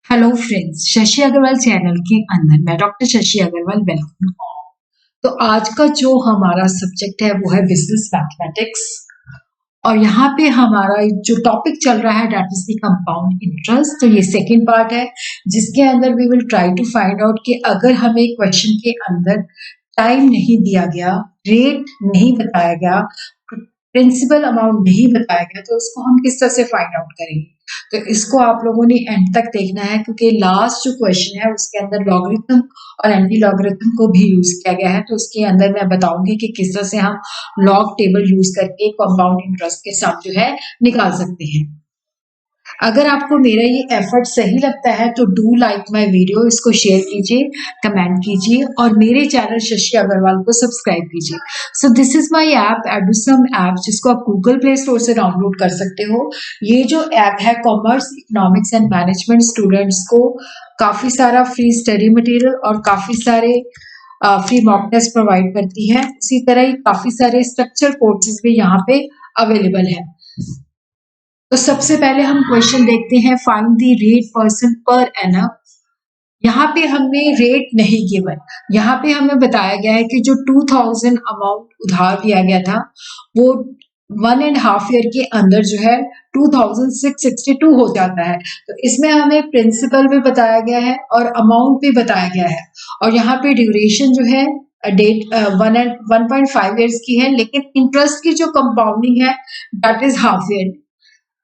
Hello friends, Shashi Agarwal channel के अंदर मैं डॉक्टर शशि अग्रवाल वेलकम। तो आज का जो हमारा सब्जेक्ट है वो है बिजनेस मैथमेटिक्स और यहाँ पे हमारा जो टॉपिक चल रहा है that is the compound interest. तो ये सेकंड पार्ट है जिसके अंदर we will try to find out कि अगर हमें क्वेश्चन के अंदर टाइम नहीं दिया गया, रेट नहीं बताया गया, प्रिंसिपल अमाउंट नहीं बताया गया तो उसको हम किस तरह से फाइंड आउट करेंगे। तो इसको आप लोगों ने एंड तक देखना है क्योंकि लास्ट जो क्वेश्चन है उसके अंदर लॉगरिथम और एंटी लॉगरिथम को भी यूज किया गया है। तो उसके अंदर मैं बताऊंगी कि किस तरह से हम लॉग टेबल यूज करके कंपाउंड इंटरेस्ट के साथ जो है निकाल सकते हैं। अगर आपको मेरा ये एफर्ट सही लगता है तो डू लाइक माय वीडियो, इसको शेयर कीजिए, कमेंट कीजिए और मेरे चैनल शशि अग्रवाल को सब्सक्राइब कीजिए। So this is my app Edusum app, जिसको आप गूगल प्ले स्टोर से डाउनलोड कर सकते हो। ये जो ऐप है commerce, economics and management students को काफी सारा फ्री स्टडी मटेरियल और काफी सारे फ्री मॉक टेस्ट प्रोवाइड करती है। इसी तरह ही काफी सारे स्ट्रक्चर कोर्सेज भी यहाँ पे अवेलेबल है। तो सबसे पहले हम क्वेश्चन देखते हैं, find the rate percent per annum. यहाँ पे हमने रेट नहीं गिवन, यहाँ पे हमें बताया गया है कि जो 2000 अमाउंट उधार दिया गया था वो 1.5 ईयर के अंदर जो है 2662 हो जाता है। तो इसमें हमें प्रिंसिपल भी बताया गया है और अमाउंट भी बताया गया है और यहाँ पे ड्यूरेशन जो है डेट 1.5 ईयर्स की है, लेकिन इंटरेस्ट की जो कंपाउंडिंग है दैट इज हाफ ईयर।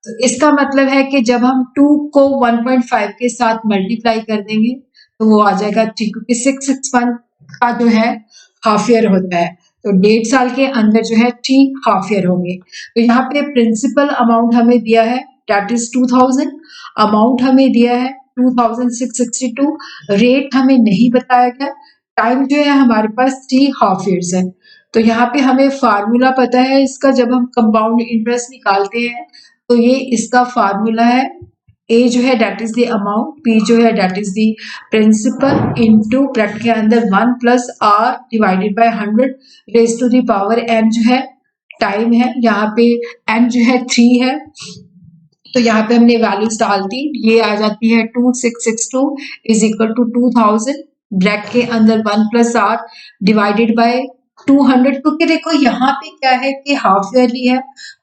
तो इसका मतलब है कि जब हम 2 को 1.5 के साथ मल्टीप्लाई कर देंगे तो वो आ जाएगा 3, क्योंकि 661 का जो है हाफ ईयर होता है। तो 1.5 साल के अंदर जो है 3 हाफ ईयर होंगे। तो यहाँ पे प्रिंसिपल अमाउंट हमें दिया है दैट इज 2000, अमाउंट हमें दिया है 2662, रेट हमें नहीं बताया गया, टाइम जो है हमारे पास 3 हाफ ईयर्स है। तो यहाँ पे हमें फार्मूला पता है इसका, जब हम कंपाउंड इंटरेस्ट निकालते हैं तो ये इसका फार्मूला है, ए जो है that is the amount, P जो है that is the principal into bracket के अंदर 1 plus R divided by 100 raise to the power N जो है टाइम है। यहाँ पे एन जो है 3 है तो यहाँ पे हमने वैल्यूज डाल दी, ये आ जाती है 2662 इज इक्वल टू 2000 ब्रैकेट के अंदर 1 प्लस आर डिवाइडेड बाय 200, क्योंकि देखो यहाँ पे क्या है कि हाफ ईयरली है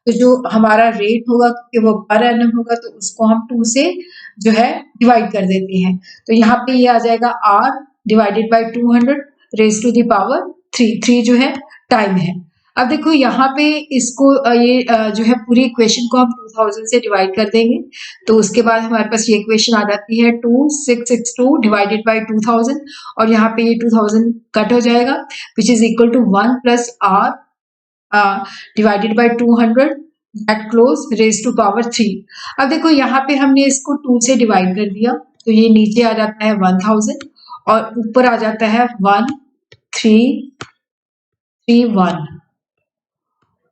तो जो हमारा रेट होगा क्योंकि वो पर एनम होगा तो उसको हम 2 से जो है डिवाइड कर देते हैं। तो यहाँ पे ये आ जाएगा R divided by 200 raise to the power 3 जो है टाइम है। अब देखो यहाँ पे इसको जो है पूरी इक्वेशन को हम 2000 से डिवाइड कर देंगे तो उसके बाद हमारे पास ये इक्वेशन आ जाती है 2662 डिवाइडेड बाय 2000 और यहाँ पे ये 2000 कट हो जाएगा which is equal to 1 plus R divided by 200 that close raise to power 3। अब देखो यहाँ पे हमने इसको 2 से डिवाइड कर दिया तो ये नीचे आ जाता है 1000 और ऊपर आ जाता है 1331।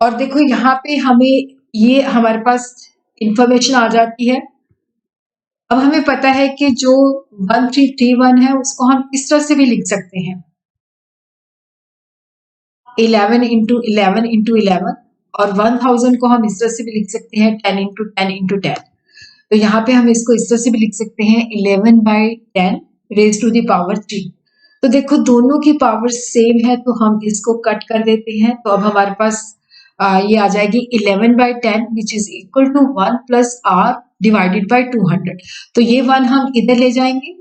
और देखो यहाँ पे हमें ये हमारे पास इंफॉर्मेशन आ जाती है। अब हमें पता है कि जो 1331 है उसको हम इस तरह से भी लिख सकते हैं 11 इंटू 11 इंटू 11, और 1000 को हम इस तरह से भी लिख सकते हैं 10 इंटू 10 इंटू 10। तो यहाँ पे हम इसको इस तरह से भी लिख सकते हैं 11/10 रेज टू द पावर 3। तो देखो दोनों की पावर सेम है तो हम इसको कट कर देते हैं तो अब हमारे पास ये आ जाएगी 11/10 which is equal to 1 plus R divided by 200। तो ये 1 हम इधर ले जाएंगे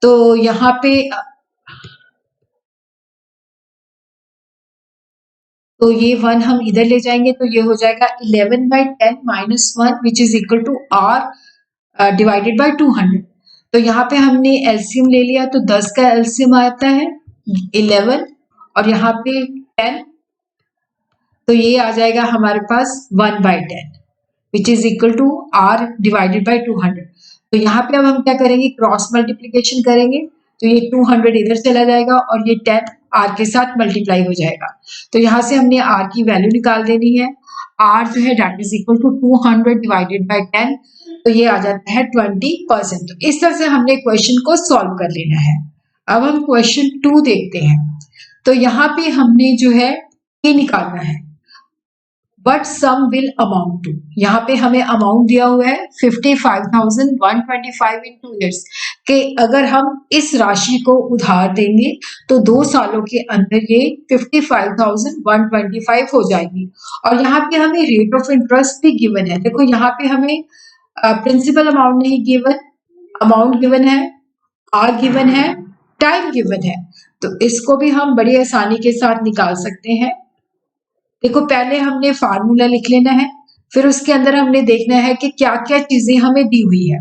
तो यहाँ पे ये 1 हम इधर ले जाएंगे तो ये हो जाएगा 11/10 minus 1 which is equal to R divided by 200। तो यहाँ पे हमने एलसीएम ले लिया तो 10 का एलसीएम आता है 11 और यहाँ पे 10, तो ये आ जाएगा हमारे पास 1/10 which is equal to R divided by 200। तो यहाँ पे अब हम क्या करेंगे, क्रॉस मल्टीप्लीकेशन करेंगे तो ये 200 इधर चला जाएगा और ये 10 आर के साथ मल्टीप्लाई हो जाएगा। तो यहाँ से हमने आर की वैल्यू निकाल देनी है, आर जो है that is equal to 200 divided by 10, तो ये आ जाता है 20%। तो इस तरह से हमने क्वेश्चन को सॉल्व कर लेना है। अब हम क्वेश्चन 2 देखते हैं। तो यहाँ पे हमने जो है ये निकालना है, but sum will amount to, यहाँ पे हमें अमाउंट दिया हुआ है 55,125 इन 2 years कि अगर हम इस राशि को उधार देंगे तो 2 सालों के अंदर ये 55,125 हो जाएगी। और यहाँ पे हमें रेट ऑफ इंटरेस्ट भी गिवन है। देखो यहाँ पे हमें प्रिंसिपल अमाउंट नहीं गिवन, अमाउंट गिवन है, आर गिवन है, टाइम गिवन है, तो इसको भी हम बड़ी आसानी के साथ निकाल सकते हैं। देखो पहले हमने फार्मूला लिख लेना है, फिर उसके अंदर हमने देखना है कि क्या क्या चीजें हमें दी हुई है।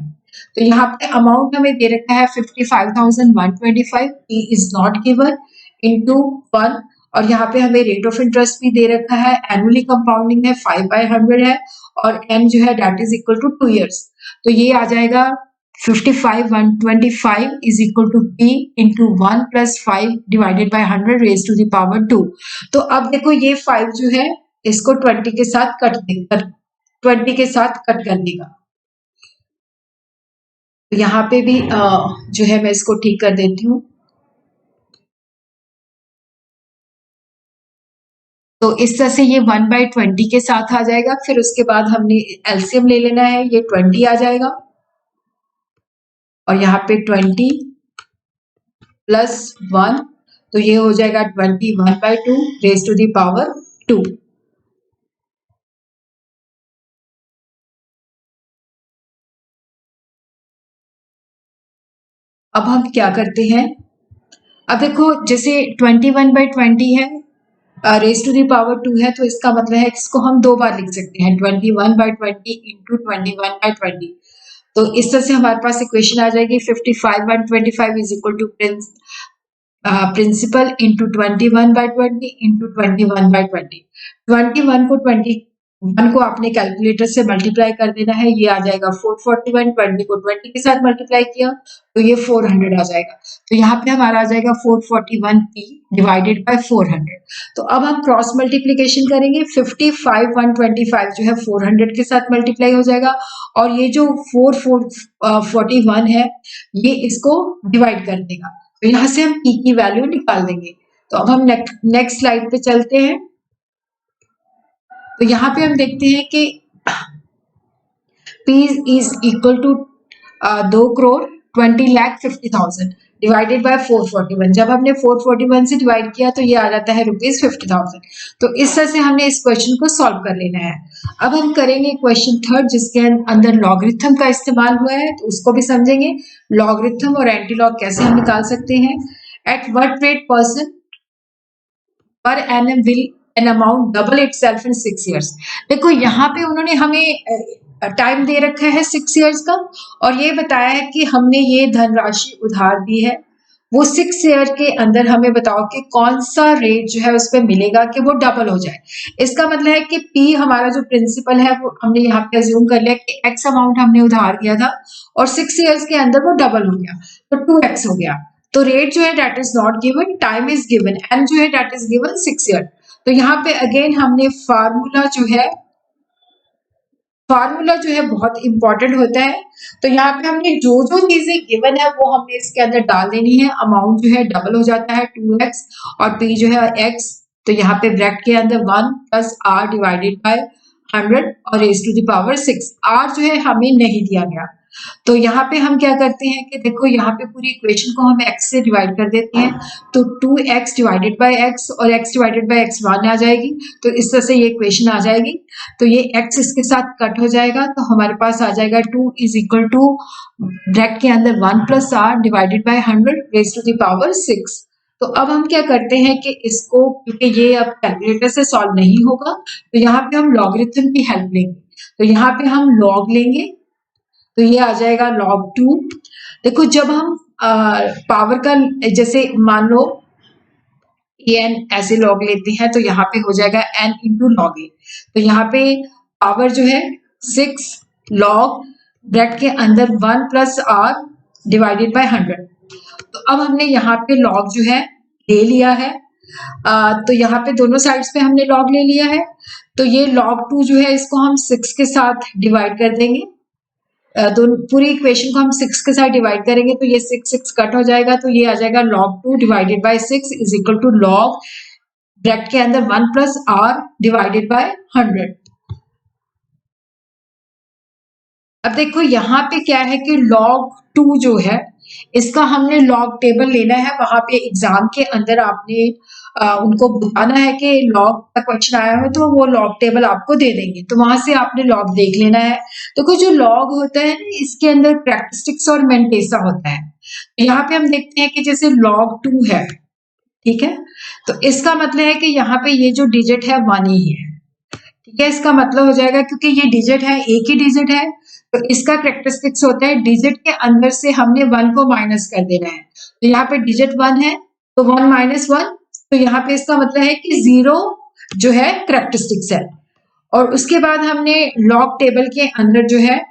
तो यहाँ पे अमाउंट हमें दे रखा है 55,125, P is not given, into 1, और यहाँ पे हमें रेट ऑफ इंटरेस्ट भी दे रखा है, एनुअली कंपाउंडिंग है, 5/100 है, और एन जो है that is equal to 2 years। तो ये आ जाएगा 55,125 is equal to p into 1 plus 5 divided by 100 raised to the power 2। तो अब देखो ये 5 जो है इसको 20 के साथ कट कर देगा। तो यहाँ पे भी जो है मैं इसको ठीक कर देती हूँ। तो इस तरह से ये 1/20 के साथ आ जाएगा। फिर उसके बाद हमने एलसीएम ले लेना है, ये 20 आ जाएगा, और यहाँ पे 20 प्लस 1, तो ये हो जाएगा 21/2 रेज टू द पावर 2। अब हम क्या करते हैं, अब देखो जैसे 21/20 है, रेज टू द पावर 2 है, तो इसका मतलब है इसको हम 2 बार लिख सकते हैं, 21/20 इंटू 21/20। तो इस तरह से हमारे पास इक्वेशन आ जाएगी 55/25 is equal to principal into 21/20 into 21/20। 21 को 21 को आपने कैलकुलेटर से मल्टीप्लाई कर देना है, ये आ जाएगा 441, 20 को 20 के साथ मल्टीप्लाई किया तो ये 400 आ जाएगा। तो यहाँ पे हमारा आ जाएगा 441p डिवाइडेड बाय 400। तो अब हम क्रॉस मल्टीप्लीकेशन करेंगे, 55,125 जो है 400 के साथ मल्टीप्लाई हो जाएगा, और ये जो 441 है ये इसको डिवाइड कर देगा, तो यहाँ से हम p की वैल्यू निकाल देंगे। तो अब हम नेक्स्ट स्लाइड पे चलते हैं। तो यहाँ पे हम देखते हैं कि P is equal to 2,20,50,000 divided by 441। जब हमने 441 से डिवाइड किया तो ये आ जाता है ₹50,000। तो इस तरह से हमने इस क्वेश्चन को सॉल्व कर लेना है। अब हम करेंगे क्वेश्चन थर्ड, जिसके अंदर लॉगरिथम का इस्तेमाल हुआ है, तो उसको भी समझेंगे। लॉगरिथम और एंटी लॉग कैसे हम निकाल सकते हैं। At what rate person per annum will an amount double itself in 6 years। देखो यहाँ पे उन्होंने हमें टाइम दे रखा है 6 years का, और ये बताया है कि हमने ये धनराशि उधार दी है, वो 6 year के अंदर हमें बताओ कि कौन सा रेट जो है उस पर मिलेगा कि वो डबल हो जाए। इसका मतलब है कि P हमारा जो प्रिंसिपल है वो हमने यहाँ पे अज्यूम कर लिया कि X अमाउंट हमने उधार दिया था और 6 years के अंदर वो डबल हो गया, तो 2X हो गया। तो रेट जो है that is not given, time is given, N जो है डेट इज गिवन 6 year। तो यहाँ पे अगेन हमने फार्मूला जो है बहुत इंपॉर्टेंट होता है। तो यहाँ पे हमने जो जो चीजें गिवन है वो हमने इसके अंदर डाल देनी है। अमाउंट जो है डबल हो जाता है 2x, और p जो है x, तो यहाँ पे ब्रैकेट के अंदर 1 प्लस r डिवाइडेड बाय 100 और raise to the power 6। r जो है हमें नहीं दिया गया, तो यहाँ पे हम क्या करते हैं कि देखो यहाँ पे पूरी इक्वेशन को हम x से डिवाइड कर देते हैं, तो 2x डिवाइडेड बाय x और x डिवाइडेड बाय x 1 आ जाएगी। तो इस तरह से ये इक्वेशन आ जाएगी, तो ये x इसके साथ कट हो जाएगा, तो हमारे पास आ जाएगा 2 इज इक्वल टू ब्रैकेट के अंदर 1 plus r divided by 100 raise to the power 6। तो अब हम क्या करते हैं कि इसको, क्योंकि ये अब कैलकुलेटर से सॉल्व नहीं होगा, तो यहाँ पे हम लॉगरिथम की हेल्प लेंगे। तो यहाँ पे हम लॉग लेंगे, तो ये आ जाएगा log 2। देखो जब हम पावर का, जैसे मान लो n ऐसे log लेते हैं, तो यहाँ पे हो जाएगा n इंटू log a। तो यहाँ पे पावर जो है 6 log ब्रैकेट के अंदर 1 प्लस r डिवाइडेड बाय 100। तो अब हमने यहाँ पे log जो है ले लिया है, तो यहाँ पे दोनों साइड्स पे हमने log ले लिया है। तो ये log 2 जो है इसको हम 6 के साथ डिवाइड कर देंगे, तो पूरी इक्वेशन को हम 6 के साथ डिवाइड करेंगे, तो ये 6 कट हो जाएगा, तो ये आ जाएगा log 2 divided by 6 is equal to log bracket के अंदर 1 प्लस r डिवाइडेड बाय 100। अब देखो यहाँ पे क्या है कि log 2 जो है इसका हमने log टेबल लेना है। वहां पे एग्जाम के अंदर आपने उनको बताना है कि log का क्वेश्चन आया है तो वो log टेबल आपको दे देंगे, तो वहां से आपने log देख लेना है। तो कुछ जो log होता है ना इसके अंदर कैरेक्टरिस्टिक्स और मेंटेसा होता है। यहाँ पे हम देखते हैं कि जैसे log 2 है, ठीक है, तो इसका मतलब है कि यहाँ पे ये जो डिजिट है 1 ही है, ठीक है। इसका मतलब हो जाएगा क्योंकि ये डिजिट है, एक ही डिजिट है, तो इसका कैरेक्टरिस्टिक्स होता है डिजिट के अंदर से हमने 1 को माइनस कर देना है। तो यहाँ पे डिजिट 1 है तो 1 माइनस 1, तो यहाँ पे इसका मतलब है कि 0 जो है कैरेक्टरिस्टिक्स है। और उसके बाद हमने लॉग टेबल के अंदर जो है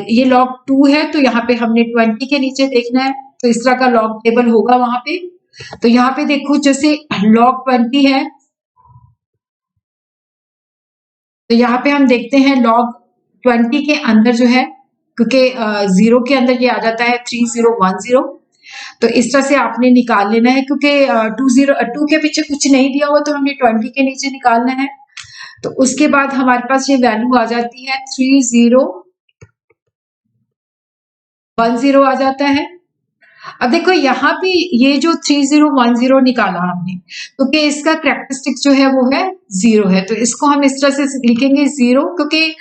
ये log 2 है तो यहाँ पे हमने 20 के नीचे देखना है, तो इस तरह का log टेबल होगा वहां पे। तो यहाँ पे देखो जैसे log 20 है तो यहाँ पे हम देखते हैं log 20 के अंदर जो है, क्योंकि 0 के अंदर ये आ जाता है 3010, तो इस तरह से आपने निकाल लेना है क्योंकि 2 के पीछे कुछ नहीं दिया हुआ तो हमने 20 के नीचे निकालना है। तो उसके बाद हमारे पास ये वैल्यू आ जाती है 3010 आ जाता है। अब देखो यहाँ पे ये जो 3010 निकाला हमने, क्योंकि इसका कैरेक्टरिस्टिक जो है वो है 0 है, तो इसको हम इस तरह से लिखेंगे 0, क्योंकि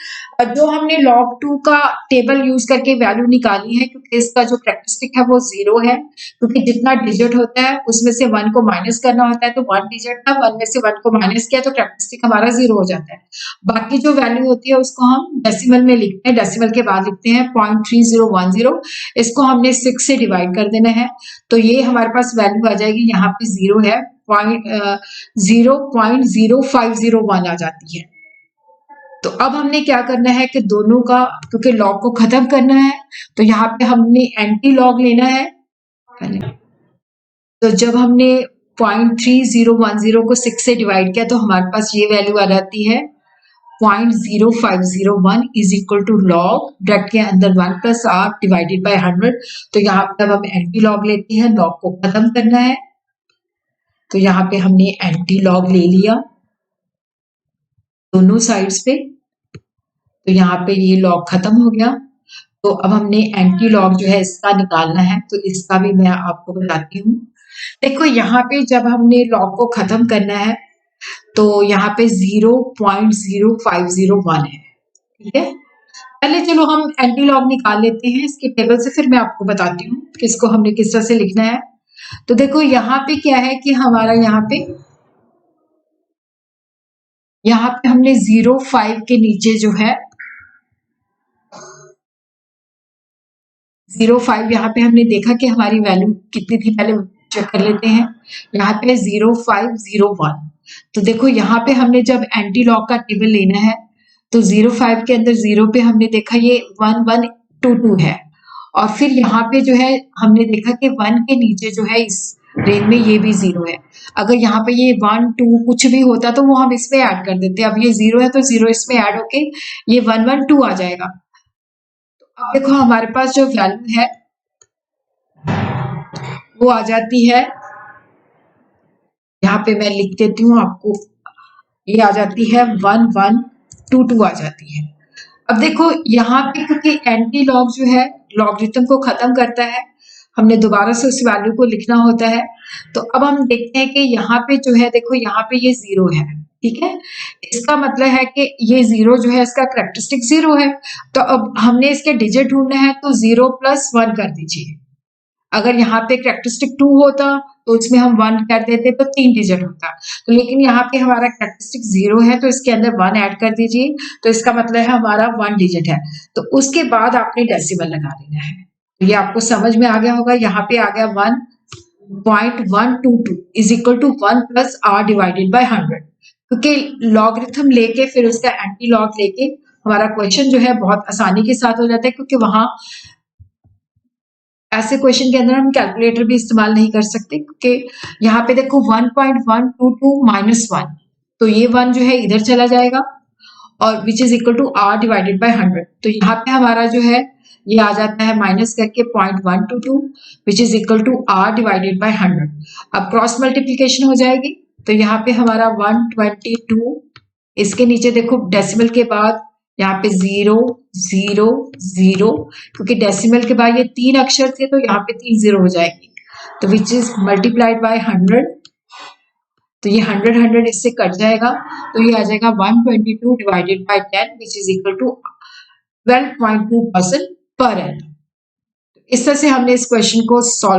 जो हमने log 2 का टेबल यूज करके वैल्यू निकाली है, क्योंकि इसका जो कैरेक्टरिस्टिक है वो 0 है, क्योंकि जितना डिजिट होता है उसमें से 1 को माइनस करना होता है, तो 1 डिजिट था, 1 में से 1 को माइनस किया तो कैरेक्टरिस्टिक हमारा 0 हो जाता है। बाकी जो वैल्यू होती है उसको हम डेसिमल में लिखते हैं, डेसिमल के बाद लिखते हैं 0.3010, इसको हमने 6 से डिवाइड कर देना है, तो ये हमारे पास वैल्यू आ जाएगी, यहाँ पे 0 है, 0.0501 आ जाती है। तो अब हमने क्या करना है कि दोनों का, क्योंकि लॉग को खत्म करना है, तो यहाँ पे हमने एंटी लॉग लेना है। तो जब हमने 0.3010 को 6 से डिवाइड किया तो हमारे पास ये वैल्यू आ जाती है 0.0501 is equal to log bracket के अंदर 1 प्लस आर डिवाइडेड बाय 100। तो यहाँ पे अब हम एंटी लॉग लेते हैं, लॉग को खत्म करना है, तो यहाँ पे हमने एंटी लॉग ले लिया दोनों साइड्स पे, तो यहाँ पे ये लॉग खत्म हो गया। तो अब हमने एंटी लॉग जो है इसका निकालना है, तो इसका भी मैं आपको बताती हूँ। देखो यहाँ पे जब हमने लॉग को खत्म करना है तो यहाँ पे 0.0501 है, ठीक है। पहले चलो हम एंटी लॉग निकाल लेते हैं इसके टेबल से, फिर मैं आपको बताती हूँ कि इसको हमने किस तरह से लिखना है। तो देखो यहाँ पे क्या है कि हमारा यहाँ पे हमने 0.5 के नीचे जो है 0.5 यहाँ पे हमने देखा कि हमारी वैल्यू कितनी थी, पहले चेक कर लेते हैं। यहाँ पे 0.501, तो देखो यहाँ पे हमने जब एंटी लॉग का टेबल लेना है तो 0.5 के अंदर 0 पे हमने देखा ये 1122 है, और फिर यहाँ पे जो है हमने देखा कि 1 के नीचे जो है इस रेंज में ये भी 0 है। अगर यहाँ पे ये 1 2 कुछ भी होता तो वो हम इसमें ऐड कर देते, अब ये 0 है तो 0 इसमें ऐड होके ये 112 आ जाएगा। अब देखो हमारे पास जो वैल्यू है वो आ जाती है, यहाँ पे मैं लिख देती हूँ आपको, ये आ जाती है 1122 आ जाती है। अब देखो यहाँ पे क्योंकि एंटी लॉग जो है लॉगरिथम को खत्म करता है, हमने दोबारा से उस वैल्यू को लिखना होता है। तो अब हम देखते हैं कि यहाँ पे जो है देखो यहाँ पे ये 0 है, ठीक है, इसका मतलब है कि ये 0 जो है इसका कैरेक्टरिस्टिक 0 है। तो अब हमने इसके डिजिट ढूंढना है, तो 0 + 1 कर दीजिए। अगर यहाँ पे कैरेक्टरिस्टिक 2 होता तो इसमें हम 1 कर देते तो 3 डिजिट होता, तो लेकिन यहाँ पे हमारा कैरेक्टरिस्टिक 0 है तो इसके अंदर 1 ऐड कर दीजिए, तो इसका मतलब है हमारा 1 डिजिट है। तो उसके बाद आपने डेसिमल लगा देना है, तो ये आपको समझ में आ गया होगा। यहाँ पे आ गया 1.122 is equal to 1 + r divided by 100, क्योंकि लॉगरिथम लेके फिर उसका एंटी लॉग लेके हमारा क्वेश्चन जो है बहुत आसानी के साथ हो जाता है, क्योंकि वहां ऐसे क्वेश्चन के अंदर हम कैलकुलेटर भी इस्तेमाल नहीं कर सकते, क्योंकि यहाँ पे देखो 1.122 - 1, तो ये 1 जो है इधर चला जाएगा और which is equal to r divided by 100। तो यहाँ पे हमारा जो है ये आ जाता है माइनस करके 0.122 which is equal to r divided by 100। अब क्रॉस मल्टीप्लीकेशन हो जाएगी, तो यहाँ पे हमारा 122, इसके नीचे देखो डेसिमल के बाद यहाँ पे 0 0 0, क्योंकि डेसिमल के बाद ये 3 अक्षर थे तो यहाँ पे 3 0 हो जाएंगे, तो विच इज मल्टीप्लाइड बाय 100, तो ये 100 100 इससे कट जाएगा, तो ये आ जाएगा 122 divided by 10 which is equal to 12.2% per annum. इस तरह से हमने इस क्वेश्चन को सॉल्व